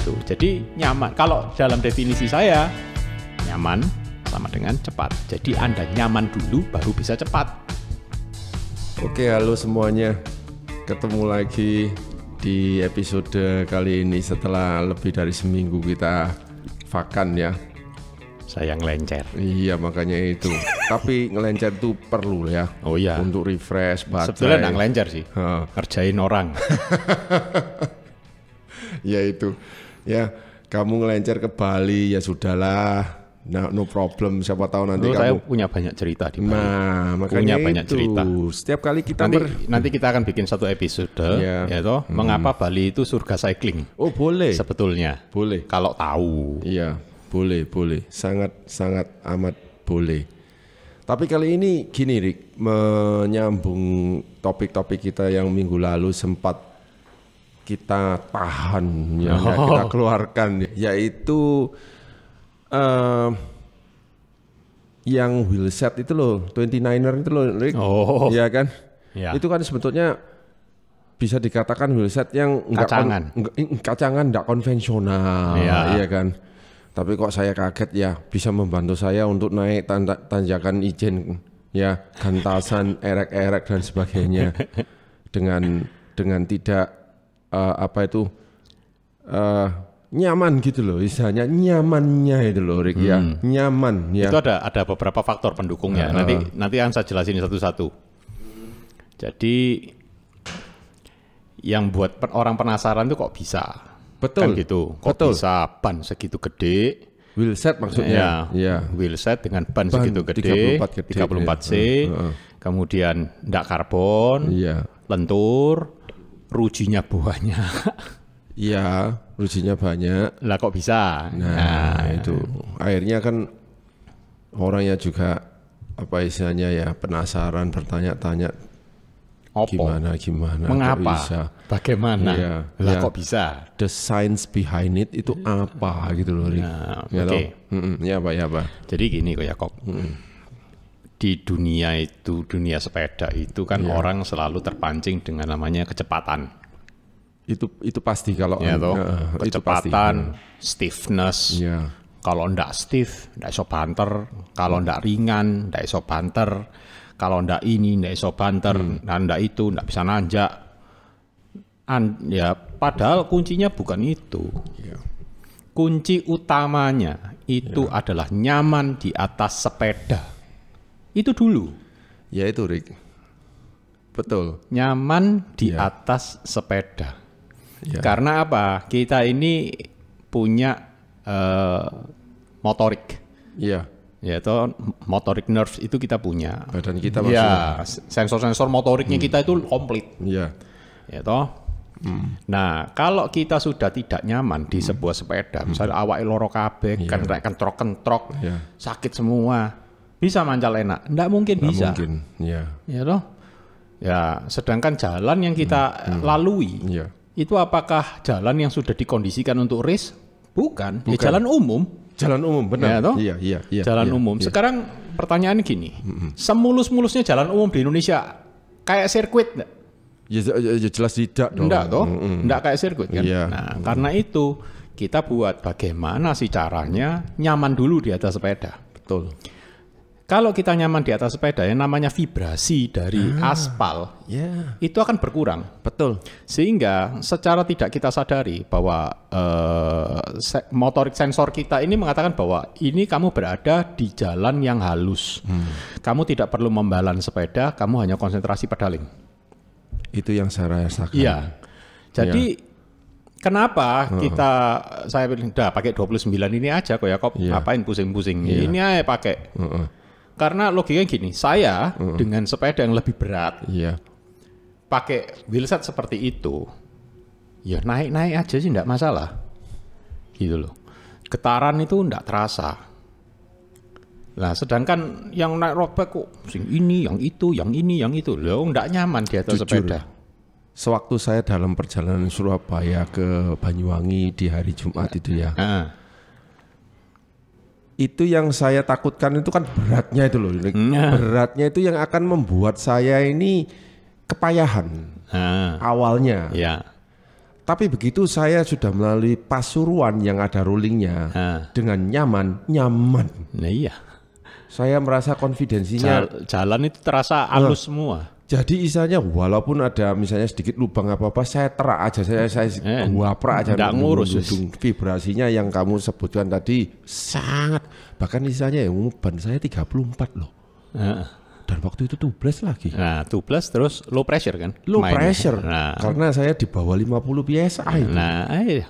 gitu. Jadi nyaman. Kalau dalam definisi saya, nyaman sama dengan cepat. Jadi Anda nyaman dulu baru bisa cepat. Oke, halo semuanya. Ketemu lagi di episode kali ini setelah lebih dari seminggu kita vakan ya. Saya ngelencer. Iya, makanya itu. Tapi ngelencer itu perlu ya. Oh iya. Untuk refresh baterai. Sebetulnya nggak ngelencer sih. Ngerjain orang. Ya itu. Ya, kamu ngelencer ke Bali ya sudahlah. Nah, no problem. Siapa tahu nanti kamu. Saya punya banyak cerita di Bali. Nah, makanya punya banyak itu. cerita. Setiap kali kita nanti kita akan bikin satu episode ya toh, mengapa Bali itu surga cycling. Oh, boleh. Sebetulnya. Boleh. Kalau tahu. Iya, boleh. Sangat amat boleh. Tapi kali ini gini Rick, menyambung topik-topik kita yang minggu lalu sempat kita tahan ya, kita keluarkan, yaitu yang wheelset itu loh, 29er itu loh Rick. Iya kan? Ya. Itu kan sebetulnya bisa dikatakan wheelset yang kacangan enggak konvensional, iya kan? Tapi kok saya kaget ya, bisa membantu saya untuk naik tanjakan Ijen ya, gantasan, erek-erek dan sebagainya dengan tidak nyaman gitu loh, istilahnya nyamannya itu loh Rick ya, nyaman ya. Itu ada beberapa faktor pendukungnya. Nanti akan saya jelasin satu-satu. Jadi yang buat orang penasaran tuh kok bisa? Betul. Kan gitu. Kok bisa ban segitu gede? Wheelset maksudnya. Ya. Wheelset dengan ban segitu gede, 34C. Kemudian enggak karbon, lentur, rujinya banyak. Iya, rujinya banyak. Lah kok bisa? Nah, itu. Akhirnya kan orangnya juga apa istilahnya ya, penasaran, bertanya-tanya. Gimana? Mengapa? Kok bisa? Bagaimana? Lah kok bisa? The science behind it itu apa gitu loh. Oke. Ya Pak. Jadi gini kok Yakob. Di dunia sepeda itu kan orang selalu terpancing dengan namanya kecepatan. Itu pasti kalau kecepatan, stiffness. Kalau ndak stiff, ndak iso banter. Kalau ndak ringan, ndak iso banter. Kalau ndak ini, ndak iso banter. Ndak itu, ndak bisa nanjak. Padahal kuncinya bukan itu. Kunci utamanya itu adalah nyaman di atas sepeda. Itu dulu. Ya itu Rick. Betul. Nyaman di atas sepeda. Karena apa? Kita ini punya motorik. Yaitu motorik nerves itu kita punya. Badan kita maksudnya. Sensor-sensor motoriknya kita itu komplit. Nah, kalau kita sudah tidak nyaman di sebuah sepeda, misalnya awake loro kabeh, kentrok-kentrok, sakit semua, bisa mancal enak? Nggak mungkin bisa. Sedangkan jalan yang kita lalui, itu apakah jalan yang sudah dikondisikan untuk race? Bukan. Jalan umum. Jalan umum, benar. Jalan umum. Sekarang pertanyaan gini, semulus-mulusnya jalan umum di Indonesia kayak sirkuit enggak? Ya jelas tidak dong. Enggak toh, enggak kayak sirkuit kan. Nah, karena itu kita buat bagaimana sih caranya nyaman dulu di atas sepeda. Betul. Kalau kita nyaman di atas sepeda, yang namanya vibrasi dari aspal itu akan berkurang. Betul. Sehingga secara tidak kita sadari bahwa motorik sensor kita ini mengatakan bahwa ini kamu berada di jalan yang halus. Kamu tidak perlu membalan sepeda, kamu hanya konsentrasi pedaling. Itu yang saya rasakan. Iya. Jadi kenapa saya udah pakai 29 ini aja kok ya, ngapain pusing-pusing. Ini aja pakai. Karena logikanya gini, saya dengan sepeda yang lebih berat, pakai wheelset seperti itu, ya naik-naik aja sih enggak masalah. Gitu loh. Getaran itu enggak terasa. Nah, sedangkan yang naik road bike kok ini, yang itu, yang ini, yang itu. Loh, enggak nyaman di atas sepeda. Sewaktu saya dalam perjalanan Surabaya ke Banyuwangi di hari Jumat itu ya. Itu yang saya takutkan itu kan beratnya itu loh. Beratnya itu yang akan membuat saya ini kepayahan awalnya. Tapi begitu saya sudah melalui Pasuruan yang ada rollingnya dengan nyaman. Nah iya. Saya merasa konfidensinya. Jalan itu terasa halus semua. Jadi istilahnya walaupun ada misalnya sedikit lubang apa-apa, saya terak aja, saya guaprak aja. Nggak ngurus. Vibrasinya yang kamu sebutkan tadi sangat. Bahkan istilahnya ban saya 34 loh. Dan waktu itu tubles lagi. Nah, tubles terus low pressure kan? Low pressure. Karena saya di bawah 50 PSI. Nah, iya.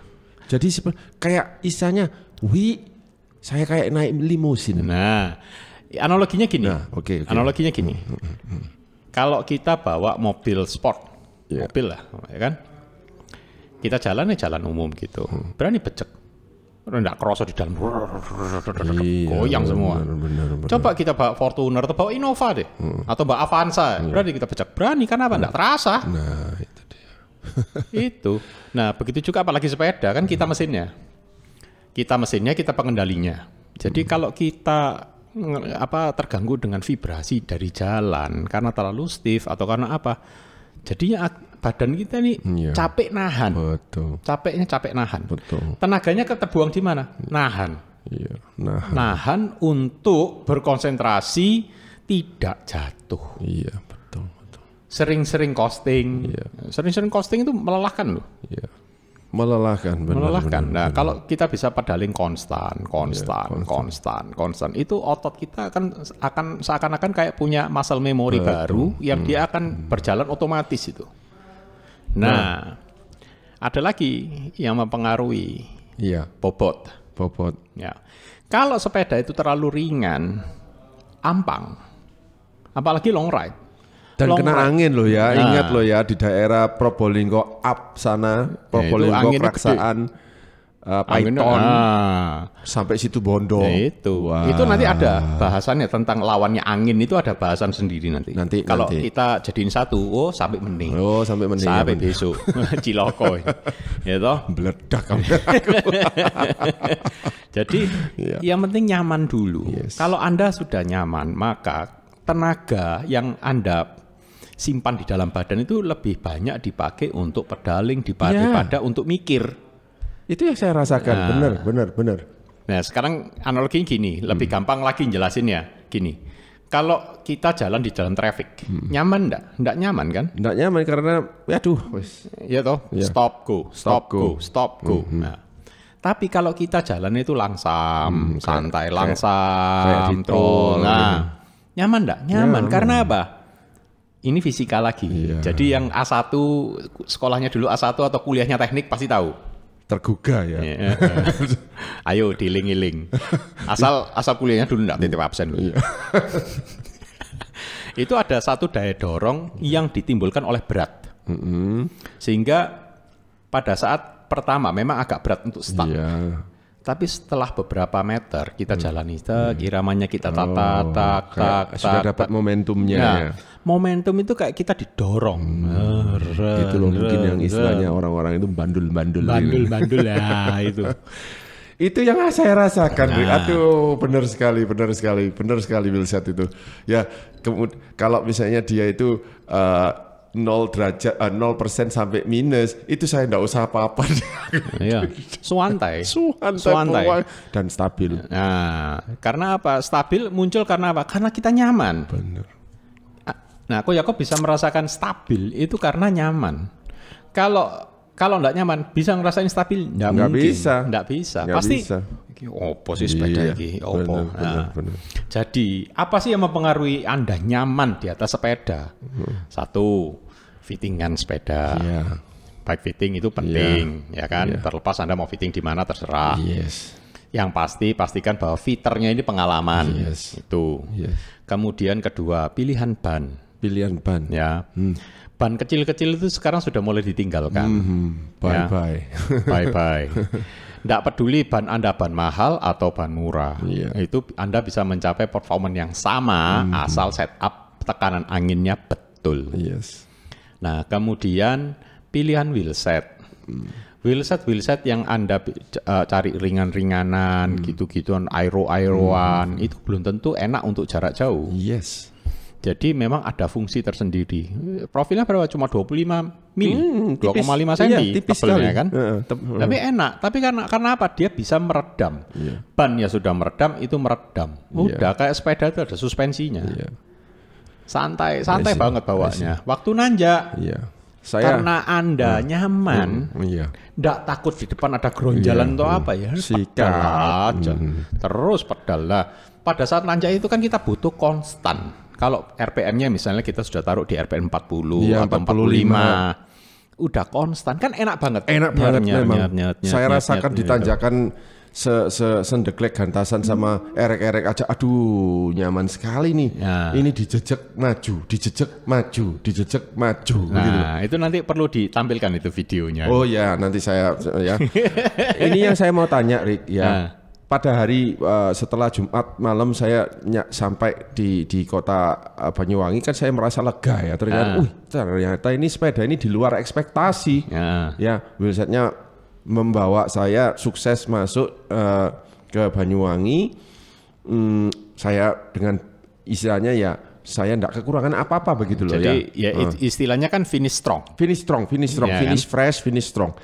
Jadi kayak istilahnya, saya kayak naik limusin. Nah, analoginya gini. Okay. Analoginya gini. Kalau kita bawa mobil sport, mobil lah, ya kan? Kita jalan umum gitu. Berani becek. Nggak kerasa di dalam, goyang semua. Bener. Coba kita bawa Fortuner atau bawa Innova deh, atau bawa Avanza, berani kita becek. Berani karena apa? Nggak terasa. Nah itu dia. Itu. Nah begitu juga apalagi sepeda kan kita mesinnya, kita pengendalinya. Jadi kalau kita terganggu dengan vibrasi dari jalan karena terlalu stiff atau karena apa, jadinya badan kita nih capek nahan. Betul. Capek nahan. Betul. Tenaganya terbuang di mana? Nahan. Iya, nahan untuk berkonsentrasi tidak jatuh. Iya, betul. Sering-sering costing. Iya. Sering-sering costing itu melelahkan loh. Iya. Melelahkan. Nah, kalau kita bisa pedaling konstan, itu otot kita akan seakan-akan kayak punya muscle memory baru yang dia akan berjalan otomatis itu. Nah, ada lagi yang mempengaruhi bobot. Ya. Kalau sepeda itu terlalu ringan, ampang, apalagi long ride. Dan kena angin loh ya, ingat loh ya di daerah Probolinggo up sana, Probolinggo Keraksaan, Python, sampai situ Bondo. Itu nanti ada bahasannya tentang lawannya angin, itu ada bahasan sendiri nanti. Kalau kita jadiin satu, sampai mending. Sampai besok, Ciloko. Ya toh? Meledak. Jadi yang penting nyaman dulu. Kalau Anda sudah nyaman, maka tenaga yang Anda simpan di dalam badan itu lebih banyak dipakai untuk pedaling daripada untuk mikir. Itu yang saya rasakan, benar. Nah sekarang analoginya gini, lebih gampang lagi jelasinnya. Gini, kalau kita jalan di jalan traffic, nyaman enggak? Enggak nyaman kan? Enggak nyaman karena, ya toh, stop go. Nah, tapi kalau kita jalan itu langsam, santai, langsam, nyaman enggak? Nyaman. Karena apa? Ini fisika lagi. Jadi yang A1, sekolahnya dulu A1 atau kuliahnya teknik pasti tahu. Tergugah ya. Ayo diiling-iling. Asal kuliahnya dulu enggak titip absen. Itu ada satu daya dorong yang ditimbulkan oleh berat. Sehingga pada saat pertama memang agak berat untuk start. Tapi setelah beberapa meter kita jalani, iramanya kita sudah dapat momentumnya. Nah, momentum itu kayak kita didorong. Itu loh mungkin yang istilahnya orang-orang itu bandul-bandul ya itu. Itu yang saya rasakan. Aduh, benar sekali Wilset itu. Ya, kalau misalnya dia itu 0% sampai minus, itu saya enggak usah apa-apa. Suantai dan stabil. Nah, karena apa? Stabil muncul karena apa? Karena kita nyaman. Benar. Nah, Yakob bisa merasakan stabil itu karena nyaman. Kalau enggak nyaman, bisa ngerasain stabil? Enggak bisa. Pasti opo sih sepeda iki, opo. Benar. Jadi, apa sih yang mempengaruhi Anda nyaman di atas sepeda? Satu, fittingan sepeda. Bike fitting itu penting, ya kan? Terlepas Anda mau fitting di mana terserah. Yang pasti pastikan bahwa fitternya ini pengalaman. Itu. Kemudian kedua, pilihan ban. Ya. Ban kecil-kecil itu sekarang sudah mulai ditinggalkan. Bye-bye. Nggak peduli ban Anda ban mahal atau ban murah. Itu Anda bisa mencapai performance yang sama asal setup tekanan anginnya betul. Nah, kemudian pilihan wheelset. Wheelset yang Anda cari ringan-ringanan, gitu-gituan, aero-aeroan, itu belum tentu enak untuk jarak jauh. Jadi memang ada fungsi tersendiri. Profilnya berapa? Cuma 25 mini, 2,5 cm, iya, tipis sekali kan. Tapi enak. Tapi karena apa? Dia bisa meredam. Bannya sudah meredam, itu meredam. Udah kayak sepeda itu ada suspensinya. Santai banget bawanya. Waktu nanjak. Karena Anda nyaman, nggak takut di depan ada geronjalan atau apa ya, pedal aja, terus pedal lah. Pada saat nanjak itu kan kita butuh konstan. Kalau RPM-nya misalnya kita sudah taruh di RPM 40 atau 45, udah konstan kan enak banget. Enak banget memang. Saya rasakan di tanjakan sendeklek gantasan sama erek-erek aja, aduh nyaman sekali nih. Ini dijejek maju, dijejek maju, dijejek maju. Nah itu nanti perlu ditampilkan itu videonya. Oh ya nanti saya ya. Ini yang saya mau tanya Rick ya. Pada hari setelah Jumat malam saya sampai di kota Banyuwangi kan saya merasa lega ya. Ternyata ini sepeda ini di luar ekspektasi. Ya wheelsetnya membawa saya sukses masuk ke Banyuwangi. Saya dengan istilahnya ya saya tidak kekurangan apa-apa begitu loh. Jadi istilahnya kan finish strong, finish fresh, finish strong.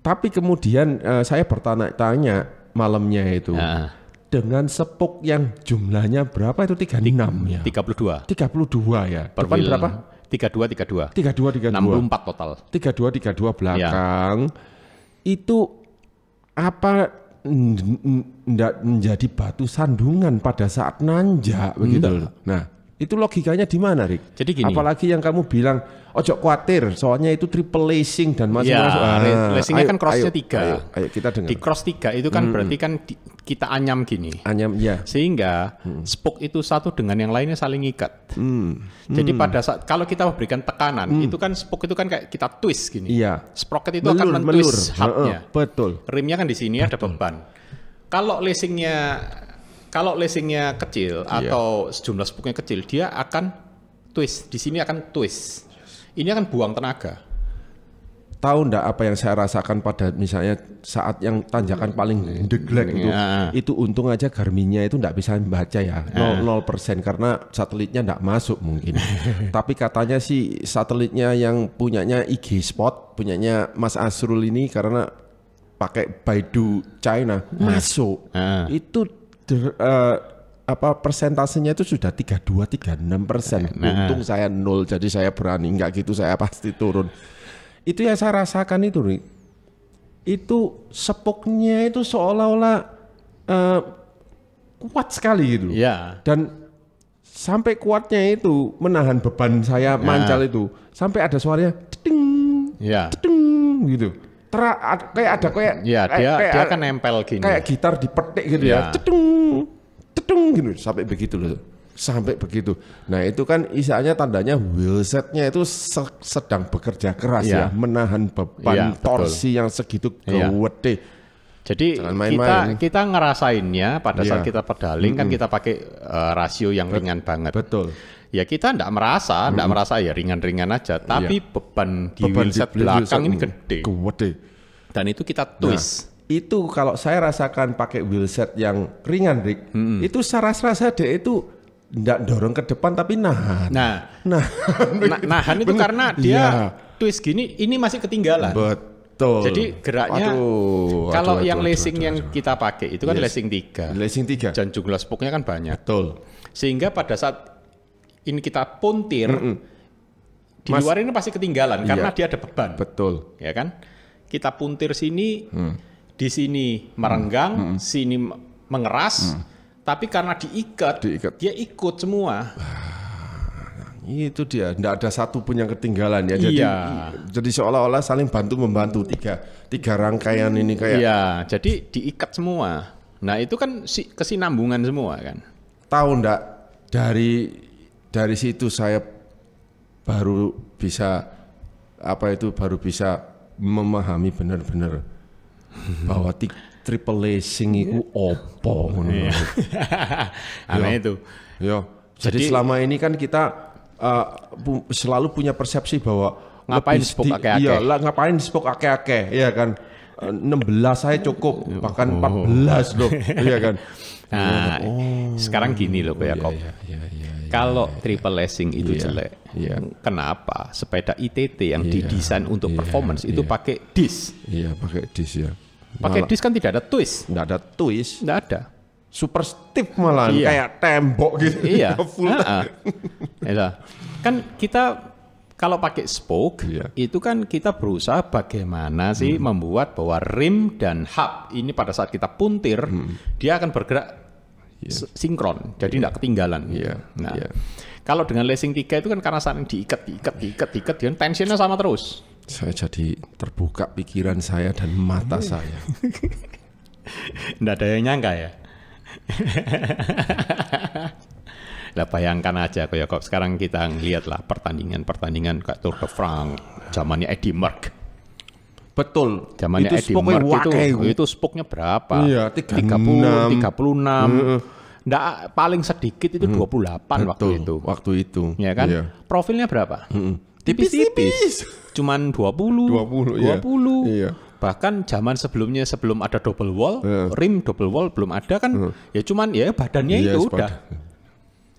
Tapi kemudian saya bertanya-tanya malamnya itu dengan sepuk yang jumlahnya berapa itu 36 ya? 32 ya. Depan berapa? 32 64 total. 32 belakang. Itu apa ndak menjadi batu sandungan pada saat nanjak begitu? Nah, itu logikanya di mana, Rick? Jadi gini. Apalagi yang kamu bilang ojo khawatir, soalnya itu triple lacing dan masing-masing. Lacingnya kan crossnya 3. Ayo kita dengar. Di cross 3 itu kan berarti kan kita anyam gini. Anyam, ya. Sehingga spoke itu satu dengan yang lainnya saling ikat. Jadi pada saat kalau kita memberikan tekanan, itu kan spoke itu kan kayak kita twist gini. Iya. Sprocket itu akan men-twist hubnya. Betul. Rimnya kan di sini ada beban. Kalau lacingnya kecil atau sejumlah spoke-nya kecil, dia akan twist. Di sini akan twist. Ini akan buang tenaga. Tahu enggak apa yang saya rasakan pada misalnya saat yang tanjakan paling deglek itu untung aja Garmin-nya itu enggak bisa membaca ya 0% karena satelitnya enggak masuk mungkin. Tapi katanya sih satelitnya yang punyanya IG Spot, punyanya Mas Asrul ini karena pakai Baidu China masuk. Itu persentasenya itu sudah 32-36%. Untung saya 0, jadi saya berani. Enggak gitu saya pasti turun. Itu yang saya rasakan itu, Rik. Itu sepuknya itu seolah-olah kuat sekali gitu. Dan sampai kuatnya itu menahan beban saya mancal itu. Sampai ada suaranya ceding, ceding gitu. Dia kan nempel gini. Kayak gitar dipetik gitu ya. Ceding, ceding gitu. Sampai begitu loh. Sampai begitu. Nah itu kan istilahnya tandanya wheelsetnya itu sedang bekerja keras ya. Menahan beban torsi yang segitu gede. Jadi kita ngerasainnya pada saat kita pedaling kan kita pakai rasio yang ringan banget. Betul. Ya kita enggak merasa ya ringan-ringan aja. Tapi beban di wheelset belakang ini gede. Dan itu kita twist. Itu kalau saya rasakan pakai wheelset yang ringan, Rick, itu saya rasa dia itu enggak dorong ke depan tapi nahan. Nahan itu karena dia twist gini, ini masih ketinggalan. Betul. Jadi geraknya kalau yang lacing yang kita pakai itu kan lacing 3. Lacing 3. Dan jumlah spoke-nya kan banyak. Betul. Sehingga pada saat ini kita puntir di luar ini pasti ketinggalan karena dia ada beban. Betul. Ya kan? Kita puntir sini, di sini merenggang, sini mengeras. Tapi karena diikat, dia ikut semua. Itu dia, tidak ada satu pun yang ketinggalan ya. Jadi seolah-olah saling bantu-membantu tiga rangkaian ini kayak. Iya, jadi diikat semua. Nah itu kan kesinambungan semua kan. Tahu enggak, dari situ saya baru bisa memahami benar-benar bahwa triple lacing itu opo ngono. Aneh itu. Jadi selama ini kan kita selalu punya persepsi bahwa ngapain spoke akeh-akeh. Iya, ngapain spoke akeh-akeh, ya kan. 16 saya cukup, bahkan 14 loh, iya kan. Nah, sekarang gini loh Pak Yakob. Kalau triple lacing itu jelek, kenapa sepeda ITT yang didesain untuk performance itu pakai disc? Iya, pakai disc ya. Pakai disc kan tidak ada twist. Nggak ada twist. Nggak ada. Super stiff malah, kayak tembok gitu. Iya. Kan kita kalau pakai spoke, itu kan kita berusaha bagaimana sih membuat bahwa rim dan hub ini pada saat kita puntir, dia akan bergerak sinkron, jadi tidak ketinggalan. Nah, kalau dengan lacing 3 itu kan karena saling diikat, dan tensionnya sama terus. Saya jadi terbuka pikiran saya dan mata saya. Nggak ada yang nyangka ya. Lah bayangkan aja kayak sekarang kita ngeliatlah pertandingan kayak Tour de France zamannya Eddy Merckx. Betul. Zamannya Eddy Merckx itu spoke-nya berapa? Iya, 36. Nggak, paling sedikit itu 28 waktu itu. Ya kan? Iya. Profilnya berapa? Tipis-tipis. Cuman 20. Iya. Bahkan zaman sebelumnya sebelum ada double wall, rim double wall belum ada kan, ya cuman ya badannya itu udah.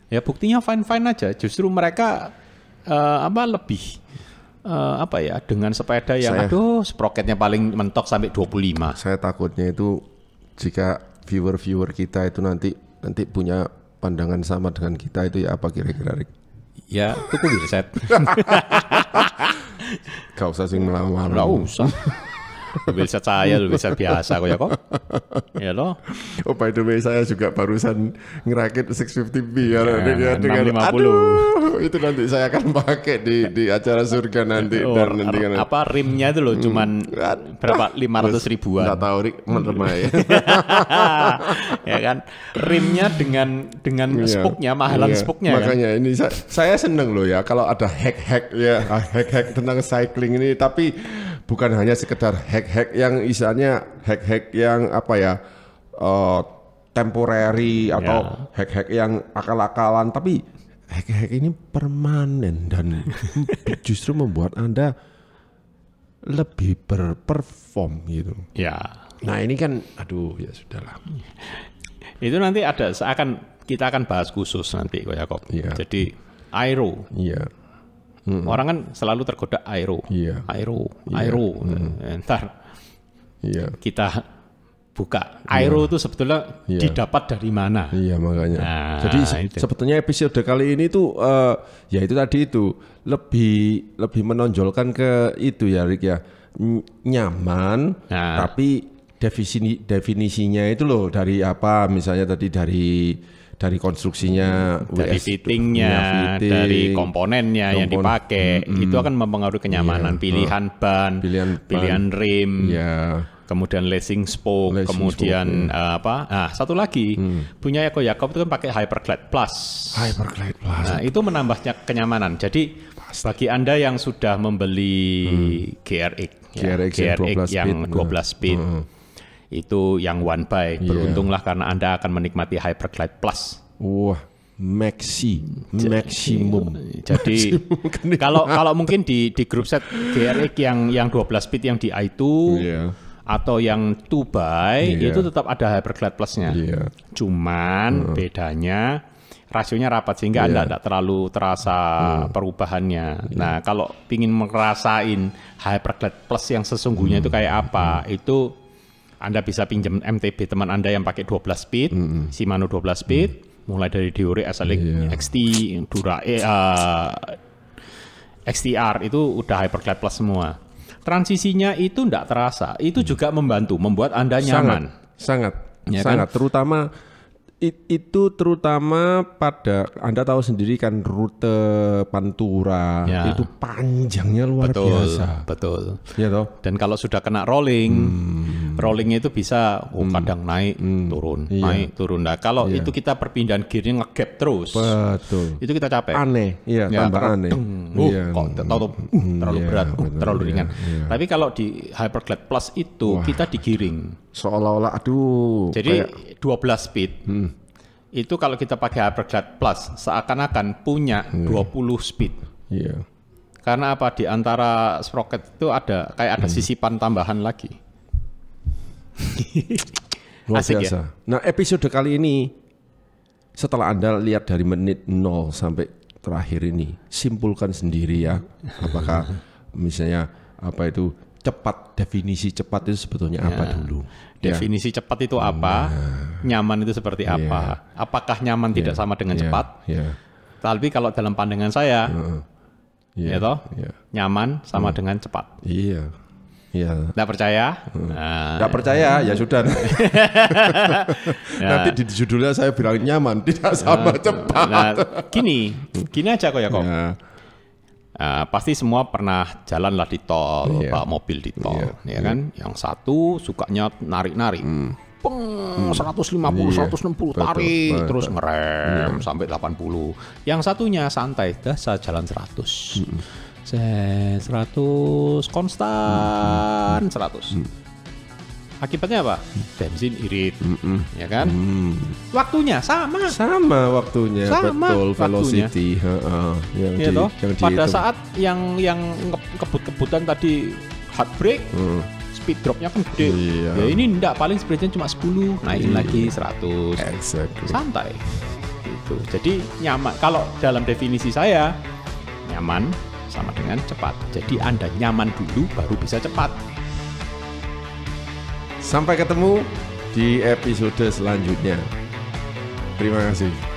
Ya buktinya fine-fine aja. Justru mereka lebih dengan sepeda yang sprocketnya paling mentok sampai 25. Saya takutnya itu jika viewer kita itu nanti punya pandangan sama dengan kita itu ya apa kira-kira, Rick? Ya, tuku wheelset. Gak usah sih melamar. Gak usah. Wheelset saya, wheelset biasa kok. Ya loh. Oh, by the way, saya juga barusan ngerakit 650B ya. Dengan 650. Aduh, itu nanti saya akan pakai di acara surga nanti. Dan nanti kan rimnya itu loh, cuman berapa? 500 ribuan. Nggak tahu, Rik, menerima ya. Ya kan? Rimnya dengan spoke-nya, mahalan spoke-nya. Makanya ini saya seneng loh ya, kalau ada hack-hack tentang cycling ini, tapi bukan hanya sekedar hack-hack yang istilahnya hack-hack yang temporary atau hack-hack yang akal-akalan, tapi hack-hack ini permanen dan justru membuat Anda lebih berperform gitu. Ya. Nah ini kan, aduh ya sudahlah. Itu nanti kita akan bahas khusus nanti Ko Yakob. Jadi aero. Iya. Orang kan selalu tergoda aero. Ntar kita buka aero itu sebetulnya didapat dari mana? Iya makanya. Nah, jadi sebetulnya episode kali ini tuh ya itu tadi itu lebih menonjolkan ke itu ya, Rick ya, nyaman. Tapi definisinya itu loh dari apa? Misalnya tadi dari konstruksinya, dari fittingnya, dari komponennya yang dipakai, itu akan mempengaruhi kenyamanan, pilihan ban, pilihan rim, kemudian lacing spoke, kemudian satu lagi punya Yakob itu kan pakai Hyperglide Plus. Nah, itu menambahnya kenyamanan. Jadi bagi Anda yang sudah membeli GRX yang 12 speed. Itu yang one by, beruntunglah karena Anda akan menikmati Hyperglide Plus. Wah, maksimum. Jadi kalau mungkin di grup set GRX yang 12 speed yang di i2 atau yang 2 by itu tetap ada Hyperglide Plus-nya. Cuman bedanya rasionya rapat sehingga Anda tidak terlalu terasa perubahannya. Nah, kalau ingin merasain Hyperglide Plus yang sesungguhnya itu kayak apa, itu Anda bisa pinjam MTB teman Anda yang pakai 12 speed, Shimano 12 speed, mulai dari Deore, SLX, XT, XTR itu udah Hyperglide Plus semua. Transisinya itu tidak terasa, itu juga membantu membuat Anda nyaman. Sangat. Terutama pada Anda tahu sendiri kan rute Pantura itu panjangnya luar biasa. Betul. Ya toh. Dan kalau sudah kena rollingnya itu bisa kadang naik turun, naik turun. Nah kalau itu kita perpindahan gearnya ngegap terus, betul. Itu kita capek. Aneh, tambah aneh. Kok terlalu berat, terlalu ringan. Tapi kalau di Hyperglide Plus itu kita digiring. Seolah-olah jadi 12 speed itu kalau kita pakai Hyperglide Plus seakan-akan punya 20 speed. Karena apa, di antara sprocket itu ada sisipan tambahan lagi. Luar Asik biasa. ya? Nah, episode kali ini setelah Anda lihat dari menit 0 sampai terakhir ini, simpulkan sendiri ya. Apakah misalnya apa itu cepat, definisi cepat itu sebetulnya apa dulu? Definisi cepat itu apa? Nyaman itu seperti apa? Apakah nyaman tidak sama dengan cepat? Tapi kalau dalam pandangan saya, nyaman sama dengan cepat. Iya. Nggak percaya? Nggak percaya, ya sudah. Nanti di judulnya saya bilang nyaman, tidak sama cepat. Nah, gini aja kok ya kok. Pasti semua pernah jalan lah di tol, bawa mobil di tol, ya kan? Yang satu sukanya narik-narik. 150, 160 tarik, terus ngerem sampai 80. Yang satunya santai, dah saya jalan 100. 100 konstan 100. Akibatnya apa? Bensin irit, ya kan? Waktunya sama waktunya, betul, velocity. Yang pada saat yang kebut-kebutan tadi hard brake, speed dropnya kan gede. Ya ini enggak, paling speednya cuma 10, naikin lagi 100. Exactly. Santai. Gitu. Jadi nyaman. Kalau dalam definisi saya, nyaman sama dengan cepat. Jadi Anda nyaman dulu baru bisa cepat. Sampai ketemu di episode selanjutnya. Terima kasih.